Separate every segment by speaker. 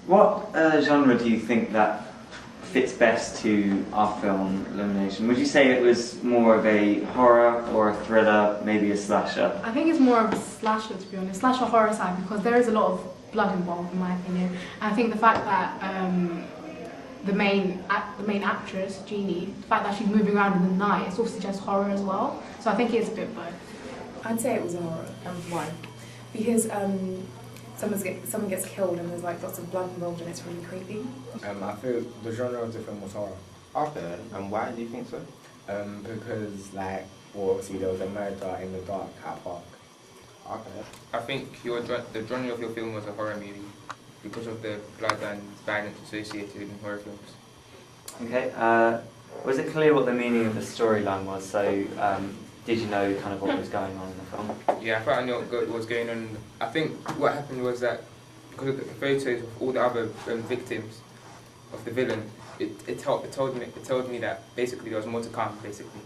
Speaker 1: What genre do you think that fits best to our film Illumination? Would you say it was more of a horror or a thriller, maybe a slasher?
Speaker 2: I think it's more of a slasher, to be honest, slasher horror side, because there is a lot of blood involved, in my opinion. And I think the fact that the main actress, Jeannie, the fact that she's moving around in the night, it sort of suggests horror as well. So I think it's a bit of both.
Speaker 3: I'd say it was a horror. Why? Because someone gets killed and there's like lots of blood involved and it's really creepy.
Speaker 4: I feel the genre of the film was horror.
Speaker 5: Okay, and why do you think so?
Speaker 4: Because obviously there was a murder in the dark at Park.
Speaker 5: Okay.
Speaker 6: I think the genre of your film was a horror movie because of the blood and violence associated in horror films.
Speaker 1: Okay, was it clear what the meaning of the storyline was? So, did you know kind of what was going on in the film?
Speaker 6: Yeah, I thought I knew what was going on. I think what happened was that because of the photos of all the other victims of the villain, it told me that basically there was more to come. Basically,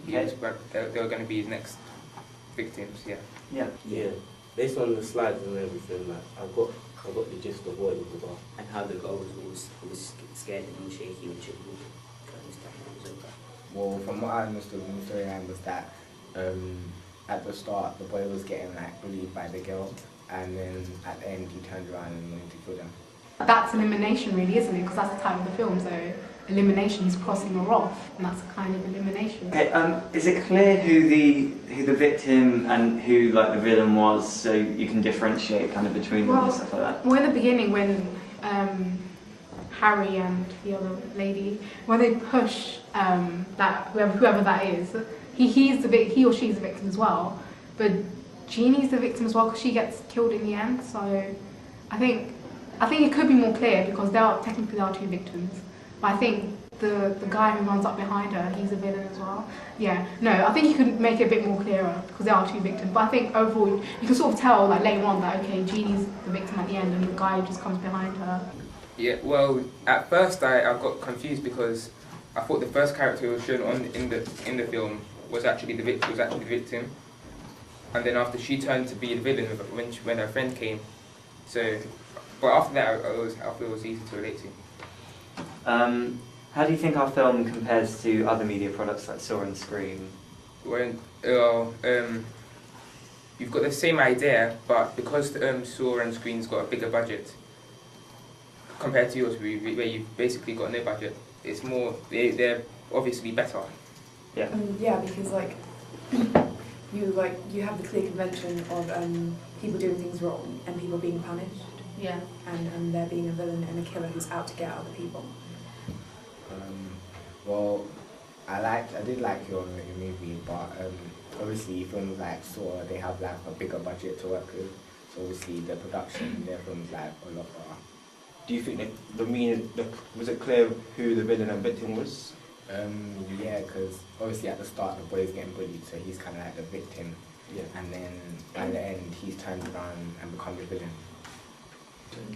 Speaker 1: Okay.
Speaker 6: They were going to be his next victims. Yeah.
Speaker 1: Yeah.
Speaker 7: Yeah, based on the slides and everything, like I got the gist of what it was about.
Speaker 8: And how the girl was scared and shaky when she was
Speaker 4: Well, from what I understood from the storyline was that at the start the boy was getting like bullied by the girl, and then at the end he turned around and wanted to kill them.
Speaker 2: That's elimination, really, isn't it? Because that's the title of the film. So elimination, he's crossing her off, and that's a kind of elimination.
Speaker 1: Okay, is it clear who the victim and who like the villain was, so you can differentiate kind of between them and stuff like that?
Speaker 2: Well, in the beginning, when Harry and the other lady, when they push that whoever that is, he or she's the victim as well, but Jeannie's the victim as well because she gets killed in the end. So I think it could be more clear because technically there are two victims, but I think the guy who runs up behind her, he's a villain as well. Yeah, no, I think you could make it a bit more clearer because there are two victims, but I think overall you can sort of tell like later on that okay, Jeannie's the victim at the end and the guy just comes behind her.
Speaker 6: Yeah. Well, at first I got confused because I thought the first character who was shown in the film was actually the victim, and then after she turned to be the villain when her friend came. So, but after that I feel it was easy to relate to.
Speaker 1: How do you think our film compares to other media products like Saw and Scream?
Speaker 6: When you've got the same idea, but because Saw and Scream's got a bigger budget compared to yours, where you've basically got no budget, it's more they're obviously better.
Speaker 1: Yeah.
Speaker 3: Yeah, because like you have the clear convention of people doing things wrong and people being punished.
Speaker 2: Yeah.
Speaker 3: And there being a villain and a killer who's out to get other people.
Speaker 4: Well, I did like your movie, but obviously films like Saw, they have like a bigger budget to work with, so obviously the production their films like a lot better.
Speaker 5: Do you think was it clear who the villain and victim was?
Speaker 4: Yeah, because obviously at the start the boy's getting bullied, so he's kind of like the victim.
Speaker 5: Yeah.
Speaker 4: And then by the end he's turned around and become the villain.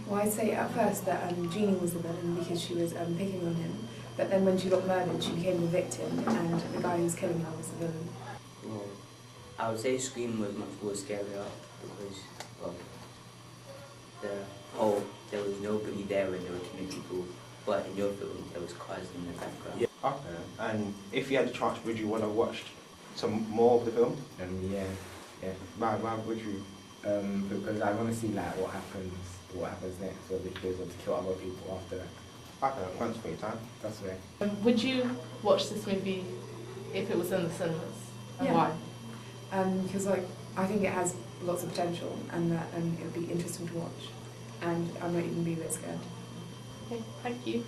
Speaker 3: Well, I'd say at first that Jeannie was the villain because she was picking on him, but then when she got murdered she became the victim and the guy who was killing her was the villain.
Speaker 8: Well, I would say Scream was much more scarier because there was nobody there when there were killing people, but in your film there was cars in the background.
Speaker 5: Yeah. Okay. And if you had the chance, would you want to watch some more of the film?
Speaker 4: Yeah.
Speaker 5: Why would you?
Speaker 4: Because I want to see like what happens next, so they able to kill other people after that.
Speaker 5: Okay, thanks for your time.
Speaker 4: That's right.
Speaker 9: Would you watch this movie if it was in the cinemas? And
Speaker 3: Yeah.
Speaker 9: why?
Speaker 3: Because like I think it has lots of potential and that it would be interesting to watch, and I might even be a bit scared.
Speaker 9: Okay, thank you.